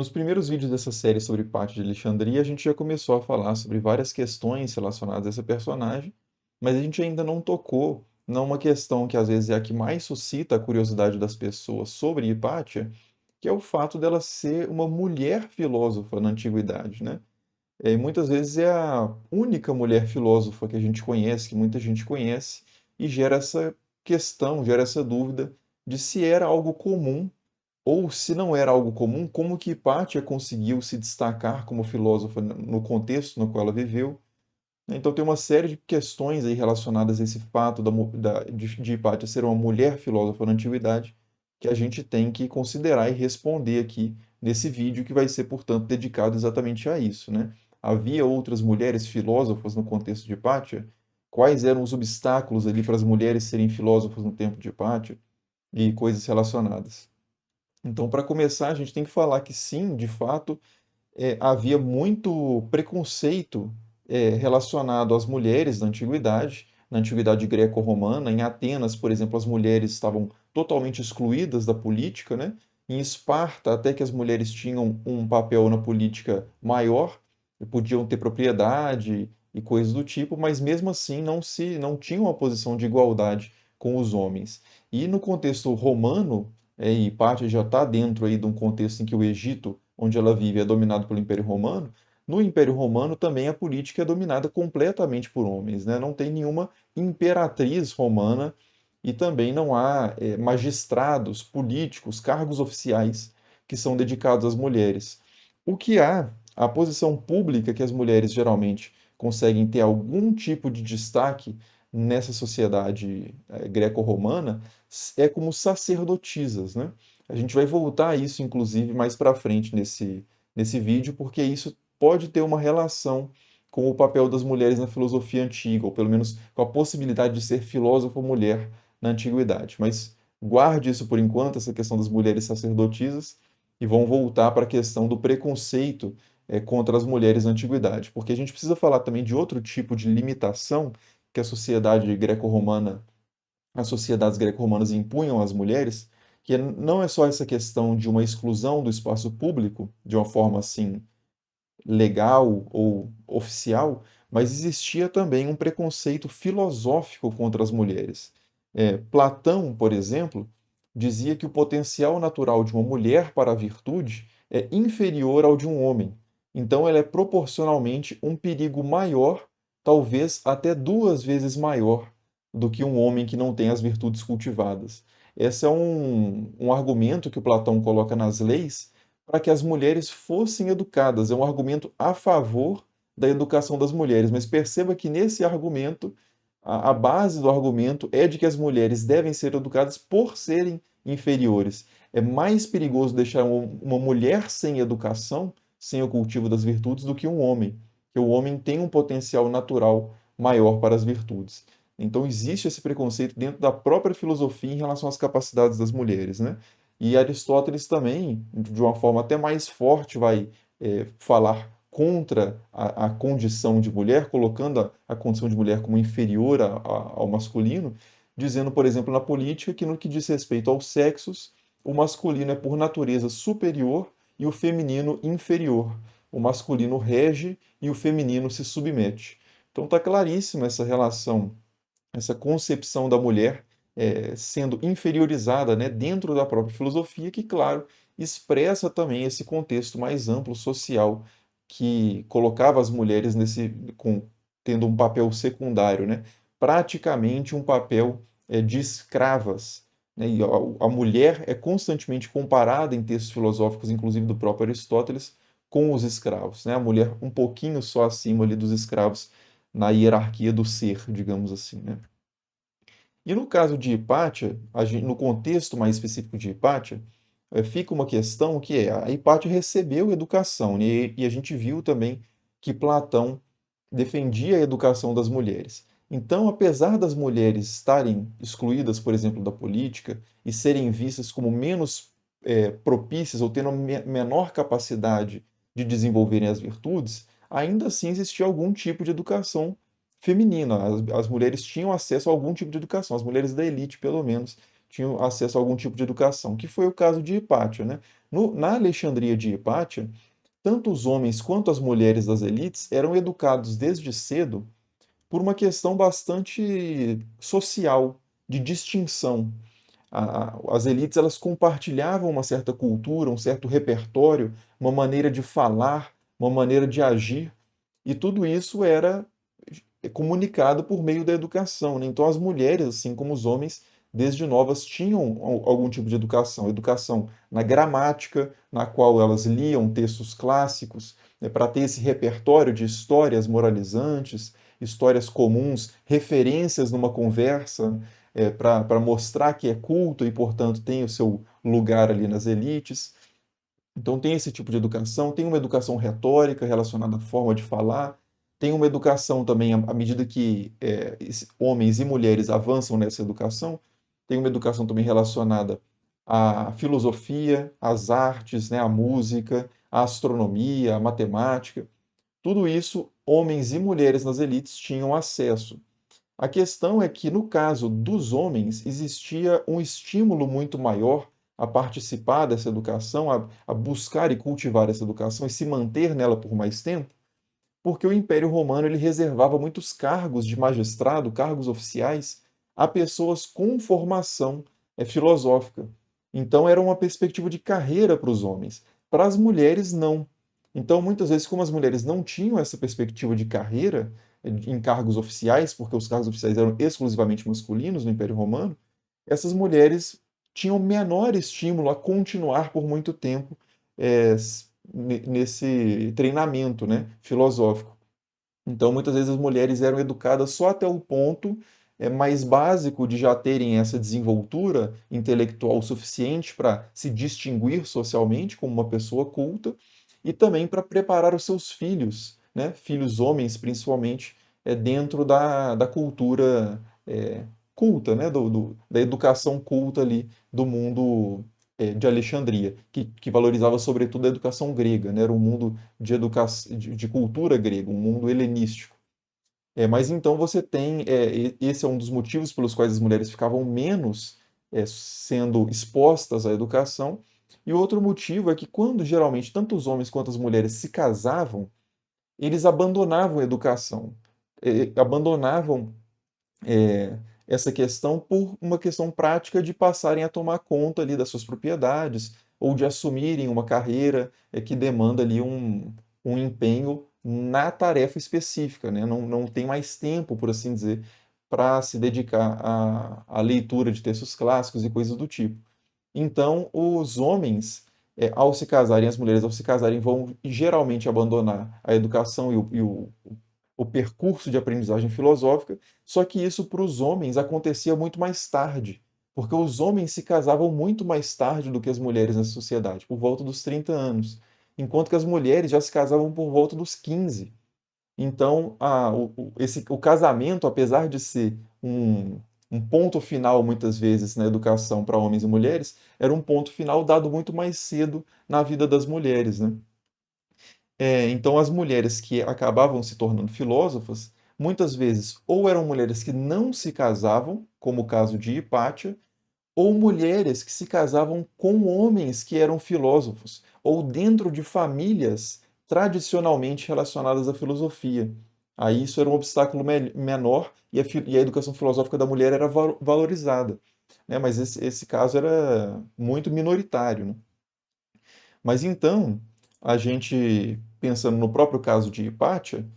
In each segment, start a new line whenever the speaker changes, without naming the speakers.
Nos primeiros vídeos dessa série sobre Pátio de Alexandria, a gente já começou a falar sobre várias questões relacionadas a essa personagem, mas a gente ainda não tocou numa questão que às vezes é a que mais suscita a curiosidade das pessoas sobre Hipátia, que é o fato dela ser uma mulher filósofa na antiguidade, né? E muitas vezes é a única mulher filósofa que a gente conhece, que muita gente conhece, e gera essa questão, gera essa dúvida de se era algo comum ou se não era algo comum, como que Hipátia conseguiu se destacar como filósofa no contexto no qual ela viveu? Então tem uma série de questões aí relacionadas a esse fato de Hipátia ser uma mulher filósofa na antiguidade que a gente tem que considerar e responder aqui nesse vídeo que vai ser, portanto, dedicado exatamente a isso, né? Havia outras mulheres filósofas no contexto de Hipátia? Quais eram os obstáculos ali para as mulheres serem filósofas no tempo de Hipátia? E coisas relacionadas. Então, para começar, a gente tem que falar que sim, de fato, havia muito preconceito relacionado às mulheres na antiguidade greco-romana. Em Atenas, por exemplo, as mulheres estavam totalmente excluídas da política, né? Em Esparta, até que as mulheres tinham um papel na política maior, e podiam ter propriedade e coisas do tipo, mas mesmo assim não tinham uma posição de igualdade com os homens. E no contexto romano, e parte já está dentro aí de um contexto em que o Egito, onde ela vive, é dominado pelo Império Romano. No Império Romano também a política é dominada completamente por homens, né? Não tem nenhuma imperatriz romana e também não há magistrados, políticos, cargos oficiais que são dedicados às mulheres. O que há, a posição pública que as mulheres geralmente conseguem ter algum tipo de destaque nessa sociedade greco-romana é como sacerdotisas, né? A gente vai voltar a isso, inclusive, mais para frente nesse vídeo, porque isso pode ter uma relação com o papel das mulheres na filosofia antiga, ou pelo menos com a possibilidade de ser filósofa mulher na antiguidade. Mas guarde isso por enquanto, essa questão das mulheres sacerdotisas, e vamos voltar para a questão do preconceito contra as mulheres na antiguidade, porque a gente precisa falar também de outro tipo de limitação que a sociedade greco-romana as sociedades greco-romanas impunham às mulheres, que não é só essa questão de uma exclusão do espaço público, de uma forma assim legal ou oficial, mas existia também um preconceito filosófico contra as mulheres. Platão, por exemplo, dizia que o potencial natural de uma mulher para a virtude é inferior ao de um homem. Então, ela é proporcionalmente um perigo maior, talvez até duas vezes maior, do que um homem que não tem as virtudes cultivadas. Esse é um argumento que o Platão coloca nas leis para que as mulheres fossem educadas. É um argumento a favor da educação das mulheres, mas perceba que nesse argumento, a base do argumento é de que as mulheres devem ser educadas por serem inferiores. É mais perigoso deixar uma mulher sem educação, sem o cultivo das virtudes, do que um homem, porque o homem tem um potencial natural maior para as virtudes. Então existe esse preconceito dentro da própria filosofia em relação às capacidades das mulheres, né? E Aristóteles também, de uma forma até mais forte, vai falar contra a condição de mulher, colocando a condição de mulher como inferior ao masculino, dizendo, por exemplo, na política, que no que diz respeito aos sexos, o masculino é por natureza superior e o feminino inferior. O masculino rege e o feminino se submete. Então está claríssima essa relação, essa concepção da mulher sendo inferiorizada, né, dentro da própria filosofia, que, claro, expressa também esse contexto mais amplo social que colocava as mulheres tendo um papel secundário, né, praticamente um papel de escravas. Né, e a mulher é constantemente comparada em textos filosóficos, inclusive do próprio Aristóteles, com os escravos, né? A mulher um pouquinho só acima ali dos escravos na hierarquia do ser, digamos assim, né? E no caso de Hipátia, no contexto mais específico de Hipátia, fica uma questão que é, a Hipátia recebeu educação, né, e a gente viu também que Platão defendia a educação das mulheres. Então, apesar das mulheres estarem excluídas, por exemplo, da política e serem vistas como menos propícias ou tendo menor capacidade de desenvolverem as virtudes, ainda assim existia algum tipo de educação feminina. As mulheres tinham acesso a algum tipo de educação, as mulheres da elite, pelo menos, tinham acesso a algum tipo de educação, que foi o caso de Hipátia, né? Na Alexandria de Hipátia, tanto os homens quanto as mulheres das elites eram educados desde cedo por uma questão bastante social, de distinção. As elites elas compartilhavam uma certa cultura, um certo repertório, uma maneira de falar, uma maneira de agir, e tudo isso era comunicado por meio da educação, né? Então as mulheres, assim como os homens, desde novas tinham algum tipo de educação, educação na gramática, na qual elas liam textos clássicos, né, para ter esse repertório de histórias moralizantes, histórias comuns, referências numa conversa, para mostrar que é culto e, portanto, tem o seu lugar ali nas elites. Então tem esse tipo de educação, tem uma educação retórica relacionada à forma de falar, tem uma educação também, à medida que homens e mulheres avançam nessa educação, tem uma educação também relacionada à filosofia, às artes, né, à música, à astronomia, à matemática. Tudo isso, homens e mulheres nas elites tinham acesso. A questão é que, no caso dos homens, existia um estímulo muito maior a participar dessa educação, a buscar e cultivar essa educação e se manter nela por mais tempo, porque o Império Romano ele reservava muitos cargos de magistrado, cargos oficiais, a pessoas com formação filosófica. Então era uma perspectiva de carreira para os homens. Para as mulheres, não. Então, muitas vezes, como as mulheres não tinham essa perspectiva de carreira em cargos oficiais, porque os cargos oficiais eram exclusivamente masculinos no Império Romano, essas mulheres tinham menor estímulo a continuar por muito tempo eh, nesse treinamento, né, filosófico. Então, muitas vezes as mulheres eram educadas só até o ponto mais básico de já terem essa desenvoltura intelectual suficiente para se distinguir socialmente como uma pessoa culta e também para preparar os seus filhos, né, filhos homens principalmente, dentro da cultura culta, né, da educação culta ali do mundo de Alexandria, que valorizava sobretudo a educação grega, né, era um mundo de cultura grega, um mundo helenístico. Mas então você tem, esse é um dos motivos pelos quais as mulheres ficavam menos sendo expostas à educação, e outro motivo é que quando geralmente tanto os homens quanto as mulheres se casavam, eles abandonavam a educação, abandonavam essa questão por uma questão prática de passarem a tomar conta ali das suas propriedades ou de assumirem uma carreira que demanda ali um empenho na tarefa específica, né? Não tem mais tempo, por assim dizer, para se dedicar à leitura de textos clássicos e coisas do tipo. Então, os homens, ao se casarem, as mulheres, ao se casarem, vão geralmente abandonar a educação o percurso de aprendizagem filosófica, só que isso para os homens acontecia muito mais tarde, porque os homens se casavam muito mais tarde do que as mulheres na sociedade, por volta dos 30 anos, enquanto que as mulheres já se casavam por volta dos 15. Então, o casamento, apesar de ser um ponto final, muitas vezes, na educação para homens e mulheres, era um ponto final dado muito mais cedo na vida das mulheres, né? Então, as mulheres que acabavam se tornando filósofas, muitas vezes ou eram mulheres que não se casavam, como o caso de Hipátia, ou mulheres que se casavam com homens que eram filósofos, ou dentro de famílias tradicionalmente relacionadas à filosofia. Aí isso era um obstáculo menor e a educação filosófica da mulher era valorizada, né? Mas esse caso era muito minoritário, né? Mas então, a gente pensando no próprio caso de Hipátia,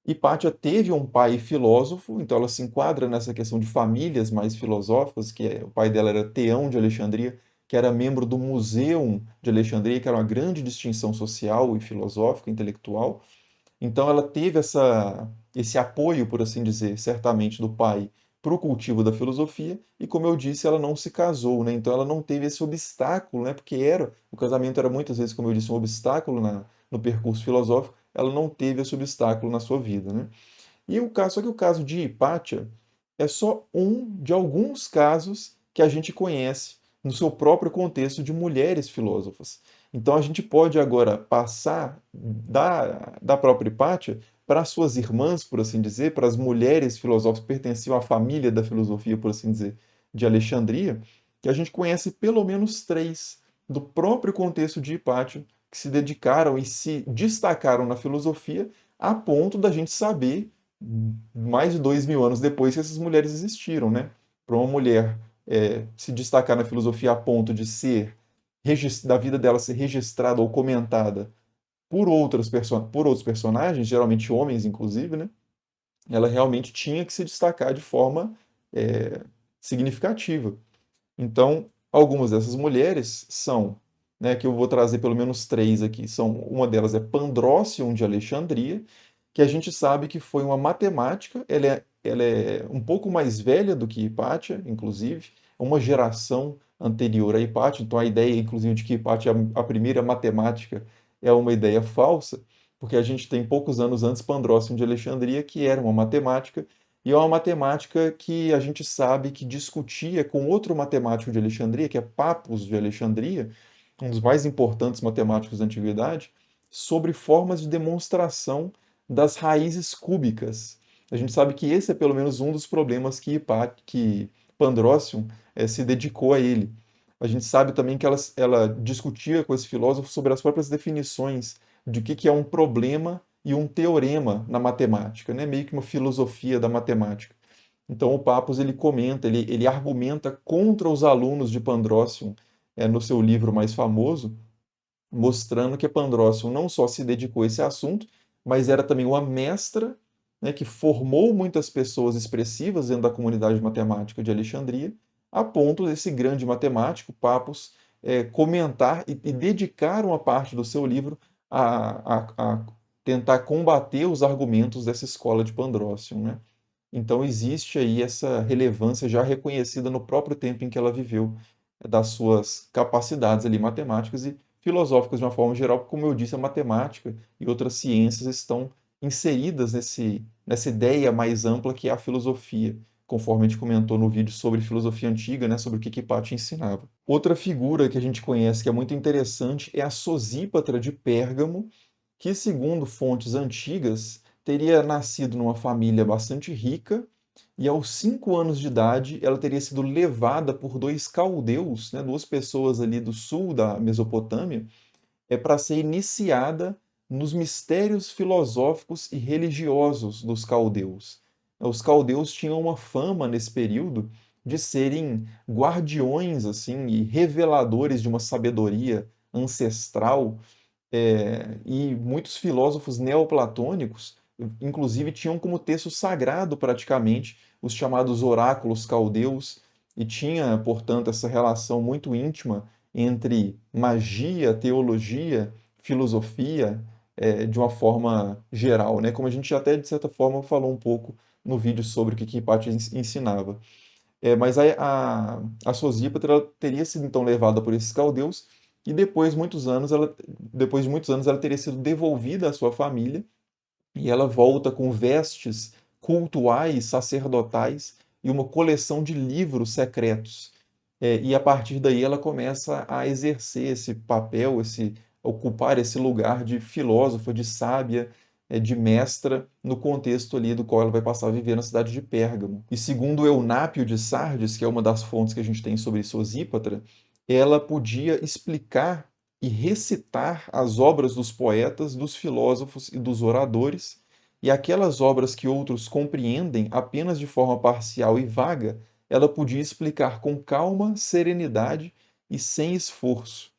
Hipátia teve um pai filósofo, então ela se enquadra nessa questão de famílias mais filosóficas, o pai dela era Teão de Alexandria, que era membro do Museu de Alexandria, que era uma grande distinção social e filosófica, intelectual. Então ela teve esse apoio, por assim dizer, certamente do pai para o cultivo da filosofia, e como eu disse, ela não se casou, né? Então ela não teve esse obstáculo, né? Porque o casamento era muitas vezes, como eu disse, um obstáculo no percurso filosófico, ela não teve esse obstáculo na sua vida, né? Só que o caso de Hipátia é só um de alguns casos que a gente conhece no seu próprio contexto de mulheres filósofas. Então a gente pode agora passar da própria Hipátia para as suas irmãs, por assim dizer, para as mulheres filosóficas que pertenciam à família da filosofia, por assim dizer, de Alexandria, que a gente conhece pelo menos três do próprio contexto de Hipátio que se dedicaram e se destacaram na filosofia a ponto da gente saber, mais de 2000 anos depois, que essas mulheres existiram, né? Para uma mulher se destacar na filosofia a ponto de ser da vida dela ser registrada ou comentada por outros personagens, geralmente homens, inclusive, né? Ela realmente tinha que se destacar de forma é, significativa. Então, algumas dessas mulheres são, né, que eu vou trazer pelo menos três aqui, uma delas é Pandrócion de Alexandria, que a gente sabe que foi uma matemática, ela é um pouco mais velha do que Hipátia, inclusive, uma geração anterior a Hipátia, então a ideia, inclusive, de que Hipátia é a primeira matemática é uma ideia falsa, porque a gente tem poucos anos antes Pandrócion de Alexandria, que era uma matemática, e é uma matemática que a gente sabe que discutia com outro matemático de Alexandria, que é Papos de Alexandria, um dos mais importantes matemáticos da antiguidade, sobre formas de demonstração das raízes cúbicas. A gente sabe que esse é pelo menos um dos problemas que Pandrócion se dedicou a ele. A gente sabe também que ela discutia com esse filósofo sobre as próprias definições de o que é um problema e um teorema na matemática, né? Meio que uma filosofia da matemática. Então o Pappus ele comenta, ele argumenta contra os alunos de Pandrócion no seu livro mais famoso, mostrando que a Pandrócion não só se dedicou a esse assunto, mas era também uma mestra, né, que formou muitas pessoas expressivas dentro da comunidade matemática de Alexandria, a ponto desse grande matemático, Pappus, comentar e dedicar uma parte do seu livro a tentar combater os argumentos dessa escola de Pandrócion, né? Então existe aí essa relevância já reconhecida no próprio tempo em que ela viveu, das suas capacidades ali matemáticas e filosóficas de uma forma geral, porque, como eu disse, a matemática e outras ciências estão inseridas nessa ideia mais ampla que é a filosofia, conforme a gente comentou no vídeo sobre filosofia antiga, né, sobre o que Hipátia ensinava. Outra figura que a gente conhece que é muito interessante é a Sosípatra de Pérgamo, que, segundo fontes antigas, teria nascido numa família bastante rica e aos 5 anos de idade ela teria sido levada por dois caldeus, né, duas pessoas ali do sul da Mesopotâmia, para ser iniciada nos mistérios filosóficos e religiosos dos caldeus. Os caldeus tinham uma fama nesse período de serem guardiões assim e reveladores de uma sabedoria ancestral e muitos filósofos neoplatônicos, inclusive, tinham como texto sagrado praticamente os chamados oráculos caldeus, e tinha, portanto, essa relação muito íntima entre magia, teologia, filosofia, de uma forma geral, né? Como a gente até, de certa forma, falou um pouco no vídeo sobre o que Hipátia ensinava. Mas a Sosípatra ela teria sido então levada por esses caldeus e depois de muitos anos ela teria sido devolvida à sua família e ela volta com vestes cultuais, sacerdotais e uma coleção de livros secretos. E a partir daí ela começa a exercer esse papel, ocupar esse lugar de filósofa, de sábia, de mestra, no contexto ali do qual ela vai passar a viver na cidade de Pérgamo. E segundo Eunápio de Sardes, que é uma das fontes que a gente tem sobre Sosípatra, ela podia explicar e recitar as obras dos poetas, dos filósofos e dos oradores, e aquelas obras que outros compreendem apenas de forma parcial e vaga, ela podia explicar com calma, serenidade e sem esforço.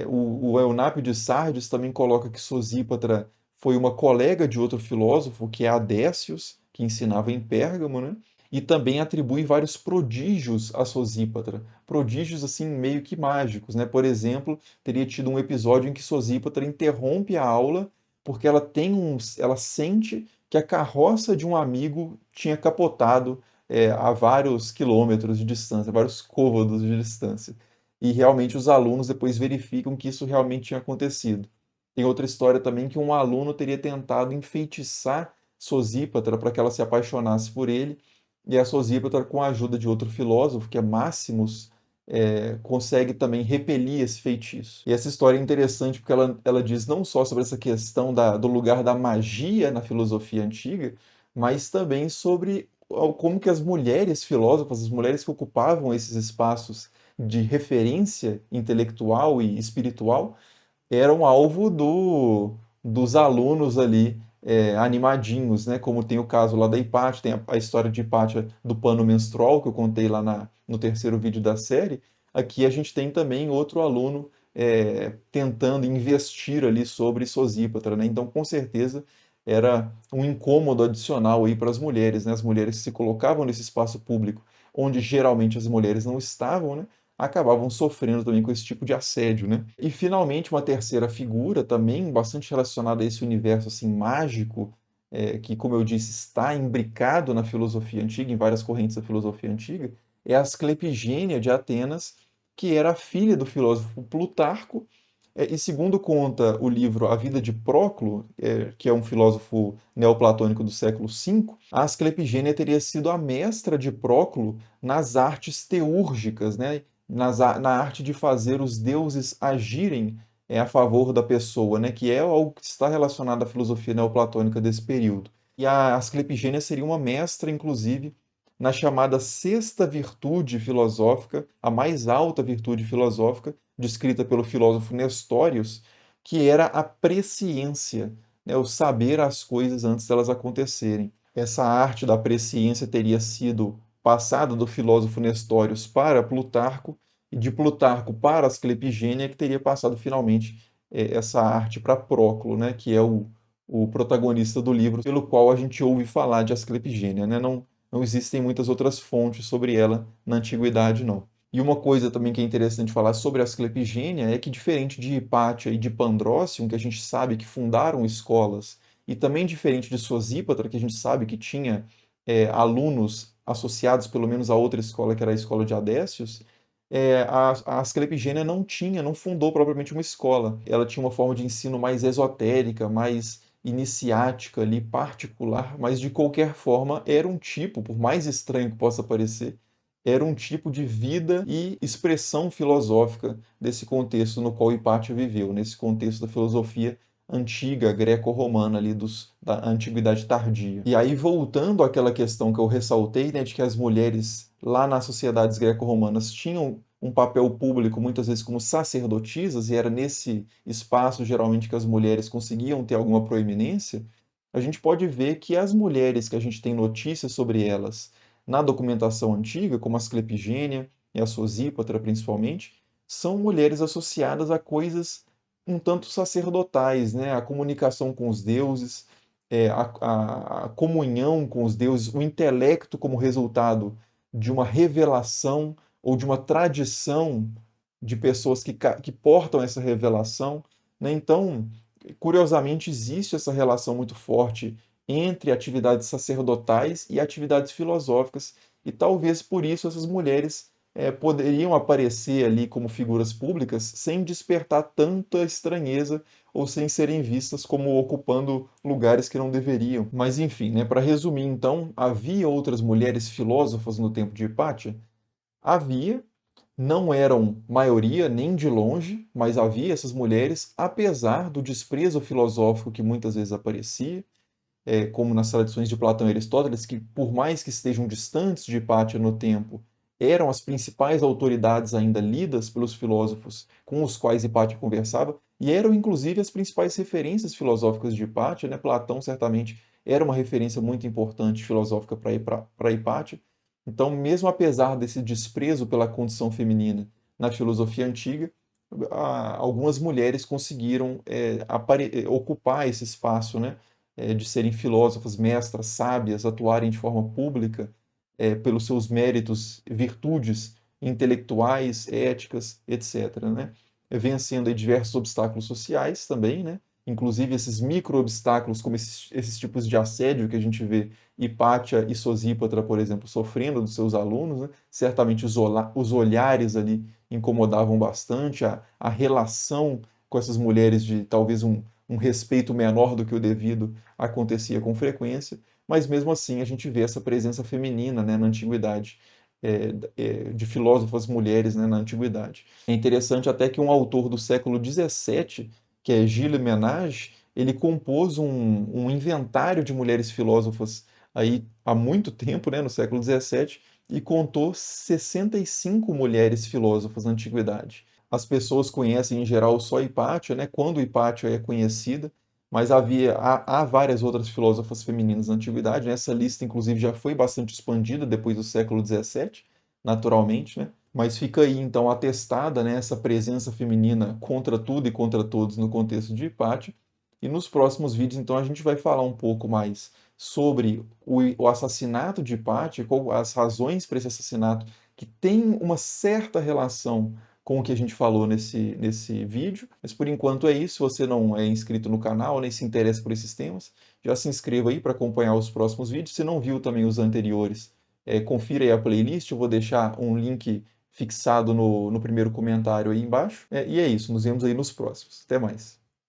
O Eunápio de Sardes também coloca que Sosípatra foi uma colega de outro filósofo, que é Adécios, que ensinava em Pérgamo, né? E também atribui vários prodígios a Sosípatra, prodígios assim meio que mágicos, né? Por exemplo, teria tido um episódio em que Sosípatra interrompe a aula porque ela sente que a carroça de um amigo tinha capotado a vários quilômetros de distância, vários côvados de distância e realmente os alunos depois verificam que isso realmente tinha acontecido. Tem outra história também que um aluno teria tentado enfeitiçar Sosípatra para que ela se apaixonasse por ele, e a Sosípatra, com a ajuda de outro filósofo, que é Máximos, consegue também repelir esse feitiço. E essa história é interessante porque ela diz não só sobre essa questão do lugar da magia na filosofia antiga, mas também sobre como que as mulheres filósofas, as mulheres que ocupavam esses espaços de referência intelectual e espiritual, eram alvo dos alunos ali animadinhos, né? Como tem o caso lá da Hipátia, tem a história de Hipátia do pano menstrual, que eu contei lá no terceiro vídeo da série. Aqui a gente tem também outro aluno tentando investir ali sobre Sosípatra, né? Então, com certeza, era um incômodo adicional aí para as mulheres, né? As mulheres que se colocavam nesse espaço público, onde geralmente as mulheres não estavam, né? Acabavam sofrendo também com esse tipo de assédio, né? E finalmente uma terceira figura também bastante relacionada a esse universo assim mágico, que como eu disse está imbricado na filosofia antiga, em várias correntes da filosofia antiga, é a Asclepigênia de Atenas, que era a filha do filósofo Plutarco, e segundo conta o livro A Vida de Próclo, que é um filósofo neoplatônico do século V, a Asclepigênia teria sido a mestra de Próclo nas artes teúrgicas, né? Na arte de fazer os deuses agirem a favor da pessoa, né? Que é algo que está relacionado à filosofia neoplatônica desse período. E a Asclepigênia seria uma mestra, inclusive, na chamada sexta virtude filosófica, a mais alta virtude filosófica, descrita pelo filósofo Nestórios, que era a presciência, né? O saber as coisas antes delas acontecerem. Essa arte da presciência teria sido passada do filósofo Nestórios para Plutarco, e de Plutarco para Asclepigênia, que teria passado finalmente essa arte para Próclo, né, que é o protagonista do livro pelo qual a gente ouve falar de Asclepigênia, né? Não existem muitas outras fontes sobre ela na antiguidade, não. E uma coisa também que é interessante falar sobre a Asclepigênia é que, diferente de Hipátia e de Pandrócion, que a gente sabe que fundaram escolas, e também diferente de Sosípatra, que a gente sabe que tinha alunos associados pelo menos a outra escola, que era a escola de Adécios, a Asclepigênia não tinha, não fundou propriamente uma escola. Ela tinha uma forma de ensino mais esotérica, mais iniciática ali, particular, mas de qualquer forma era um tipo, por mais estranho que possa parecer, era um tipo de vida e expressão filosófica desse contexto no qual Hipátia viveu, nesse contexto da filosofia antiga greco-romana ali da antiguidade tardia. E aí voltando àquela questão que eu ressaltei, né, de que as mulheres lá nas sociedades greco-romanas tinham um papel público muitas vezes como sacerdotisas e era nesse espaço geralmente que as mulheres conseguiam ter alguma proeminência, a gente pode ver que as mulheres que a gente tem notícias sobre elas na documentação antiga, como a Asclepigênia e a Sosípatra principalmente, são mulheres associadas a coisas um tanto sacerdotais, né? A comunicação com os deuses, a comunhão com os deuses, o intelecto como resultado de uma revelação ou de uma tradição de pessoas que portam essa revelação, né? Então, curiosamente, existe essa relação muito forte entre atividades sacerdotais e atividades filosóficas, e talvez por isso essas mulheres poderiam aparecer ali como figuras públicas sem despertar tanta estranheza ou sem serem vistas como ocupando lugares que não deveriam. Mas enfim, né, para resumir, então, havia outras mulheres filósofas no tempo de Hipátia? Havia, não eram maioria nem de longe, mas havia essas mulheres, apesar do desprezo filosófico que muitas vezes aparecia, como nas tradições de Platão e Aristóteles, que por mais que estejam distantes de Hipátia no tempo, eram as principais autoridades ainda lidas pelos filósofos com os quais Hipátia conversava, e eram inclusive as principais referências filosóficas de Hipátia, né? Platão certamente era uma referência muito importante filosófica para Hipátia. Então, mesmo apesar desse desprezo pela condição feminina na filosofia antiga, algumas mulheres conseguiram ocupar esse espaço, né? De serem filósofas, mestras, sábias, atuarem de forma pública pelos seus méritos, virtudes intelectuais, éticas, etc., né? Vencendo aí diversos obstáculos sociais também, né? Inclusive esses micro-obstáculos, como esses tipos de assédio que a gente vê Hipátia e Sosípatra, por exemplo, sofrendo dos seus alunos, né? Certamente os olhares ali incomodavam bastante, a relação com essas mulheres de talvez um respeito menor do que o devido acontecia com frequência, mas mesmo assim a gente vê essa presença feminina, né, na antiguidade, de filósofas mulheres, né, na antiguidade. É interessante até que um autor do século XVII, que é Gilles Ménage, ele compôs um inventário de mulheres filósofas aí há muito tempo, né, no século XVII, e contou 65 mulheres filósofas na antiguidade. As pessoas conhecem em geral só Hipátia, né, quando Hipátia é conhecida, mas há várias outras filósofas femininas na antiguidade, né? Essa lista, inclusive, já foi bastante expandida depois do século XVII, naturalmente, né? Mas fica aí, então, atestada, né, essa presença feminina contra tudo e contra todos no contexto de Hipátia. E nos próximos vídeos, então, a gente vai falar um pouco mais sobre o assassinato de Hipátia, qual as razões para esse assassinato, que tem uma certa relação com o que a gente falou nesse vídeo. Mas por enquanto é isso. Se você não é inscrito no canal, nem se interessa por esses temas, já se inscreva aí para acompanhar os próximos vídeos. Se não viu também os anteriores, confira aí a playlist. Eu vou deixar um link fixado no primeiro comentário aí embaixo. E é isso. Nos vemos aí nos próximos. Até mais.